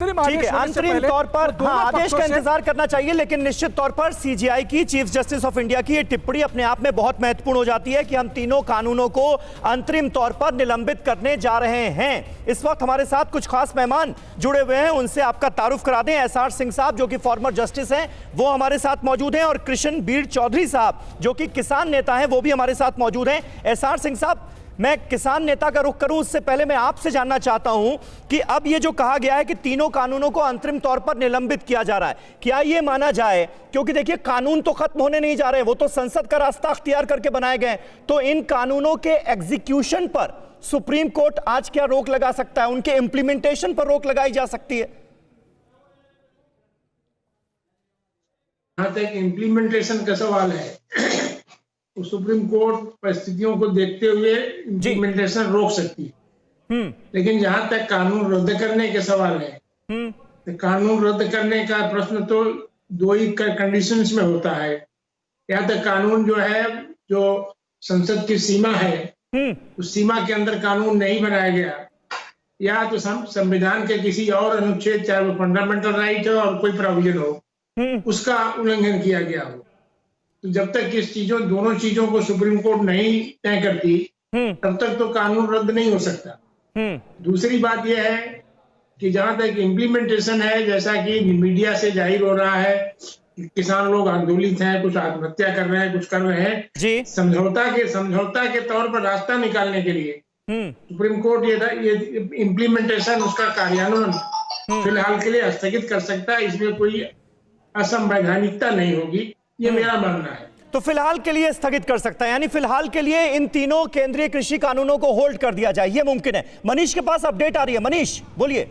ठीक है, अंतरिम तौर पर आदेश का इंतजार करना चाहिए, लेकिन निश्चित तौर पर सीजीआई की, चीफ जस्टिस ऑफ इंडिया की ये टिप्पणी अपने आप में बहुत महत्वपूर्ण हो जाती है कि हम तीनों कानूनों को अंतरिम तौर पर निलंबित करने जा रहे हैं। इस वक्त हमारे साथ कुछ खास मेहमान जुड़े हुए हैं, उनसे आपका तारुफ करा दें। एसआर सिंह साहब जो कि फॉर्मर जस्टिस हैं, वो हमारे साथ मौजूद हैं, और कृष्ण बीर चौधरी साहब जो कि किसान नेता हैं, वो भी हमारे साथ मौजूद हैं। एसआर सिंह साहब, मैं किसान नेता का रुख करूं उससे पहले मैं आपसे जानना चाहता हूं कि अब ये जो कहा गया है कि तीनों कानूनों को अंतरिम तौर पर निलंबित किया जा रहा है, क्या ये माना जाए, क्योंकि देखिए कानून तो खत्म होने नहीं जा रहे, वो तो संसद का रास्ता अख्तियार करके बनाए गए, तो इन कानूनों के एग्जीक्यूशन पर सुप्रीम कोर्ट आज क्या रोक लगा सकता है, उनके इंप्लीमेंटेशन पर रोक लगाई जा सकती है? जहां तक इम्प्लीमेंटेशन का सवाल है, तो सुप्रीम कोर्ट परिस्थितियों को देखते हुए इम्प्लीमेंटेशन रोक सकती है। लेकिन जहां तक कानून रद्द करने के सवाल है, तो कानून रद्द करने का प्रश्न तो दो ही कंडीशंस में होता है। या तो कानून जो है, जो संसद की सीमा है, उस सीमा के अंदर कानून नहीं बनाया गया, या तो संविधान के किसी और अनुच्छेद, चाहे वो फंडामेंटल राइट हो और कोई प्रोविजन हो, उसका उल्लंघन किया गया हो। तो जब तक इस दोनों चीजों को सुप्रीम कोर्ट नहीं तय करती, तब तक तो कानून रद्द नहीं हो सकता। दूसरी बात यह है कि जहां तक इम्प्लीमेंटेशन है, जैसा कि मीडिया से जाहिर हो रहा है, किसान लोग आंदोलित हैं, कुछ आत्महत्या कर रहे हैं, कुछ कर रहे हैं जी। समझौता के तौर पर रास्ता निकालने के लिए सुप्रीम कोर्ट ये इम्प्लीमेंटेशन, उसका कार्यान्वयन फिलहाल के लिए स्थगित कर सकता है। इसमें कोई असंवैधानिकता नहीं होगी, ये मेरा मानना है। तो फिलहाल के लिए स्थगित कर सकता है, यानी फिलहाल के लिए इन तीनों केंद्रीय कृषि कानूनों को होल्ड कर दिया जाए, ये मुमकिन है। मनीष के पास अपडेट आ रही है, मनीष बोलिए।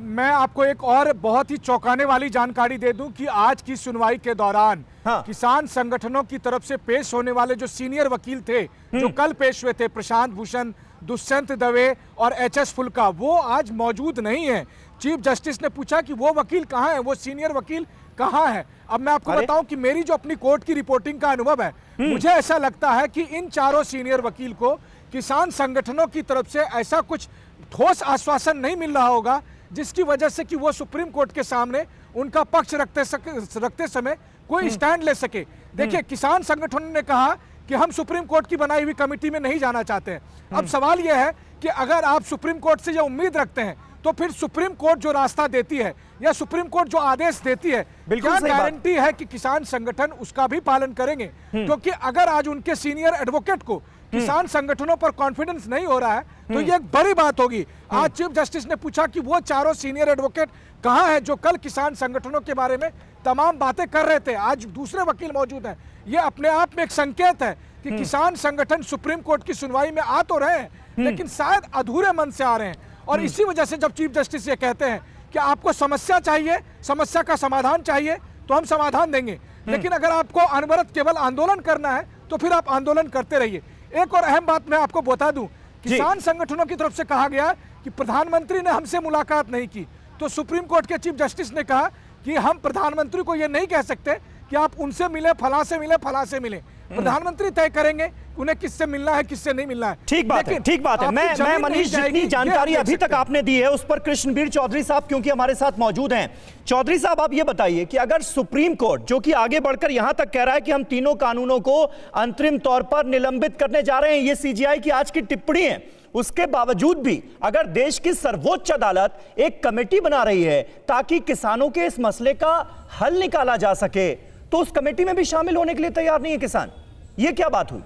मैं आपको एक और बहुत ही चौंकाने वाली जानकारी दे दूं कि आज की सुनवाई के दौरान किसान संगठनों की तरफ से पेश होने वाले जो सीनियर वकील थे, जो कल पेश हुए थे, प्रशांत भूषण, दुष्यंत दवे और एचएस फुल्का, वो आज मौजूद नहीं है। चीफ जस्टिस ने पूछा कि वो वकील कहाँ है, वो सीनियर वकील कहाँ है। अब मैं आपको बताऊं कि मेरी जो अपनी कोर्ट की रिपोर्टिंग का अनुभव है, मुझे ऐसा लगता है कि इन चारों सीनियर वकील को किसान संगठनों की तरफ से ऐसा कुछ ठोस आश्वासन नहीं मिल रहा होगा जिसकी वजह से कि वो सुप्रीम कोर्ट के सामने उनका पक्ष रखते समय कोई स्टैंड ले सके। देखिए, किसान संगठनों ने कहा कि हम सुप्रीम कोर्ट की बनाई हुई कमेटी में नहीं जाना चाहते हैं। अब सवाल यह है कि अगर आप सुप्रीम कोर्ट से यह उम्मीद रखते हैं, तो फिर सुप्रीम कोर्ट जो रास्ता देती है या सुप्रीम कोर्ट जो आदेश देती है, क्या गारंटी है कि किसान संगठन उसका भी पालन करेंगे? क्योंकि अगर आज उनके सीनियर एडवोकेट को किसान संगठनों पर कॉन्फिडेंस नहीं हो रहा है, तो ये एक बड़ी बात होगी। आज चीफ जस्टिस ने पूछा कि वो चारों सीनियर एडवोकेट कहाँ हैं जो कल किसान संगठनों के बारे में तमाम बातें कर रहे थे, आज दूसरे वकील मौजूद हैं। ये अपने आप में एक संकेत है कि किसान संगठन सुप्रीम कोर्ट की सुनवाई में आ तो रहे हैं, लेकिन शायद अधूरे मन से आ रहे हैं। और इसी वजह से जब चीफ जस्टिस ये कहते हैं कि आपको समस्या चाहिए, समस्या का समाधान चाहिए, तो हम समाधान देंगे, लेकिन अगर आपको अनवरत केवल आंदोलन करना है, तो फिर आप आंदोलन करते रहिए। एक और अहम बात मैं आपको बता दूं, किसान संगठनों की तरफ से कहा गया कि प्रधानमंत्री ने हमसे मुलाकात नहीं की, तो सुप्रीम कोर्ट के चीफ जस्टिस ने कहा कि हम प्रधानमंत्री को यह नहीं कह सकते कि आप उनसे मिले, फला से मिले, फला से मिले। प्रधानमंत्री तय करेंगे उन्हें किससे मिलना है, किससे नहीं मिलना है। ठीक बात है, ठीक बात है। मैं मनीष, जितनी जानकारी अभी तक आपने दी है उस पर कृष्णबीर चौधरी साहब क्योंकि हमारे साथ मौजूद हैं। चौधरी साहब, आप ये बताइए कि अगर सुप्रीम कोर्ट, जो कि आगे बढ़कर यहां तक कह रहा है कि हम तीनों कानूनों को अंतरिम तौर पर निलंबित करने जा रहे हैं, ये सीजीआई की आज की टिप्पणी है, उसके बावजूद भी अगर देश की सर्वोच्च अदालत एक कमेटी बना रही है ताकि किसानों के इस मसले का हल निकाला जा सके, तो उस कमेटी में भी शामिल होने के लिए तैयार नहीं है किसान, ये क्या बात हुई?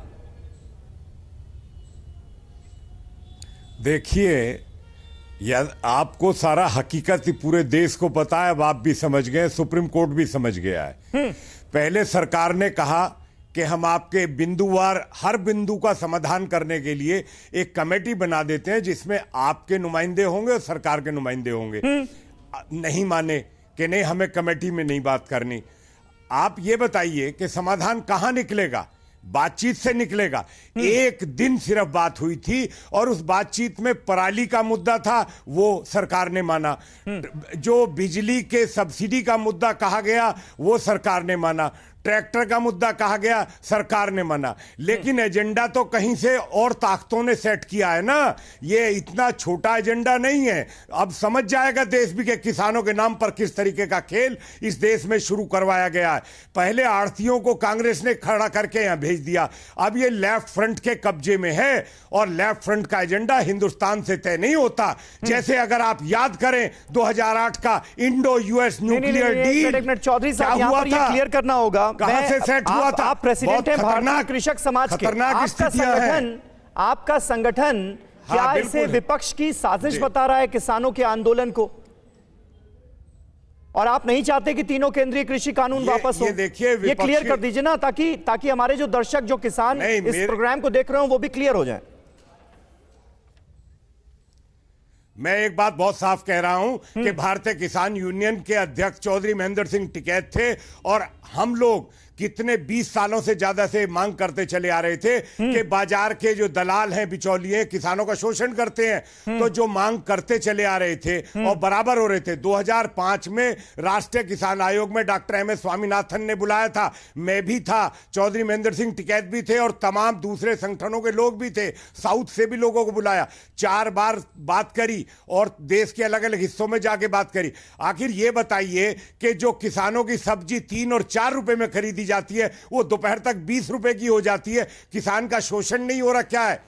देखिए, यार आपको सारा हकीकत पूरे देश को पता है, अब आप भी समझ गए, सुप्रीम कोर्ट भी समझ गया है। पहले सरकार ने कहा कि हम आपके बिंदुवार हर बिंदु का समाधान करने के लिए एक कमेटी बना देते हैं जिसमें आपके नुमाइंदे होंगे और सरकार के नुमाइंदे होंगे। नहीं माने कि नहीं, हमें कमेटी में नहीं बात करनी। आप ये बताइए कि समाधान कहां निकलेगा? बातचीत से निकलेगा। एक दिन सिर्फ बात हुई थी और उस बातचीत में पराली का मुद्दा था, वो सरकार ने माना। जो बिजली के सब्सिडी का मुद्दा कहा गया, वो सरकार ने माना। ट्रैक्टर का मुद्दा कहा गया, सरकार ने मना। लेकिन एजेंडा तो कहीं से और ताकतों ने सेट किया है ना, ये इतना छोटा एजेंडा नहीं है। अब समझ जाएगा देश भी कि किसानों के नाम पर किस तरीके का खेल इस देश में शुरू करवाया गया है। पहले आढ़तियों को कांग्रेस ने खड़ा करके यहां भेज दिया, अब ये लेफ्ट फ्रंट के कब्जे में है और लेफ्ट फ्रंट का एजेंडा हिंदुस्तान से तय नहीं होता। जैसे अगर आप याद करें 2008 का Indo US nuclear deal, Chaudhary sahab यहाँ पर ये क्लियर करना होगा, कहां से सेट हुआ था? आप प्रेसिडेंट हैं भारतीय कृषक समाज के, आपका संगठन क्या इसे विपक्ष की साजिश बता रहा है किसानों के आंदोलन को, और आप नहीं चाहते कि तीनों केंद्रीय कृषि कानून वापस हो? देखिए, ये क्लियर कर दीजिए ना, ताकि हमारे जो दर्शक, जो किसान इस प्रोग्राम को देख रहे हो, वो भी क्लियर हो जाए। मैं एक बात बहुत साफ कह रहा हूं कि भारतीय किसान यूनियन के अध्यक्ष चौधरी महेंद्र सिंह टिकैत थे, और हम लोग कितने 20 सालों से ज्यादा से मांग करते चले आ रहे थे कि बाजार के जो दलाल हैं, बिचौलिए, किसानों का शोषण करते हैं। तो जो मांग करते चले आ रहे थे और बराबर हो रहे थे। 2005 में राष्ट्रीय किसान आयोग में डॉक्टर एम एस स्वामीनाथन ने बुलाया था, मैं भी था, चौधरी महेंद्र सिंह टिकैत भी थे, और तमाम दूसरे संगठनों के लोग भी थे। साउथ से भी लोगों को बुलाया, 4 बार बात करी और देश के अलग अलग हिस्सों में जाके बात करी। आखिर ये बताइए कि जो किसानों की सब्जी 3 और 4 रुपए में खरीदी जाती है, वो दोपहर तक 20 रुपए की हो जाती है। किसान का शोषण नहीं हो रहा क्या है?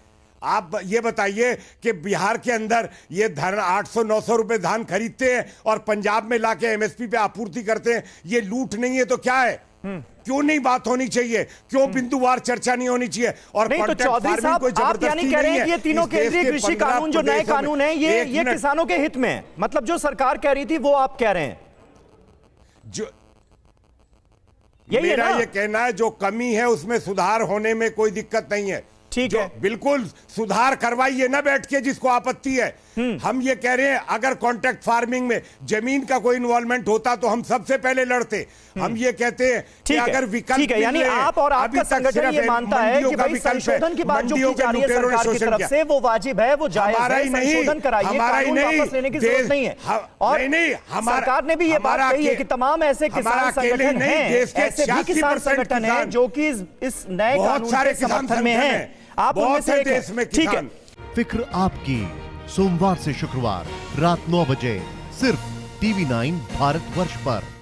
आप ये बताइए कि बिहार के अंदर ये धान 800-900 रुपए धान खरीदते हैं और पंजाब में लाके एमएसपी पे आपूर्ति करते हैं। ये लूट नहीं है तो क्या है? क्यों नहीं बात होनी चाहिए? क्यों बिंदुवार चर्चा नहीं होनी चाहिए? और नहीं तो चौधरी साहब, आप यानी कह रहे हैं कि ये तीनों केंद्रीय कृषि कानून जो नए कानून हैं, ये किसानों के हित में है? मतलब जो सरकार कह रही थी वो आप कह रहे हैं? जो मेरा ये कहना है, जो कमी है उसमें सुधार होने में कोई दिक्कत नहीं है। ठीक है, बिल्कुल सुधार करवाइए ना बैठ के, जिसको आपत्ति है। हम ये कह रहे हैं, अगर कॉन्ट्रैक्ट फार्मिंग में जमीन का कोई इन्वॉल्वमेंट होता तो हम सबसे पहले लड़ते। हम ये कहते हैं कि अगर विकल्प, ठीक है, यानी आप और आपका संगठन ये मानता है कि भाई संशोधन की बात जो की जा रही है सरकार की तरफ से, वो वाजिब है, वो जायज है, संशोधन कराइए, कानून वापस लेने की जरूरत नहीं है। और सरकार ने भी ये बात कही है कि तमाम ऐसे किसान संगठन हैं, ऐसे भी किसान संगठन हैं जो कि इस नए कानून के समर्थन में हैं। आप उनमें से एक हैं। ठीक है, फिक्र आपकी, सोमवार से शुक्रवार रात 9 बजे सिर्फ TV9 भारतवर्ष पर।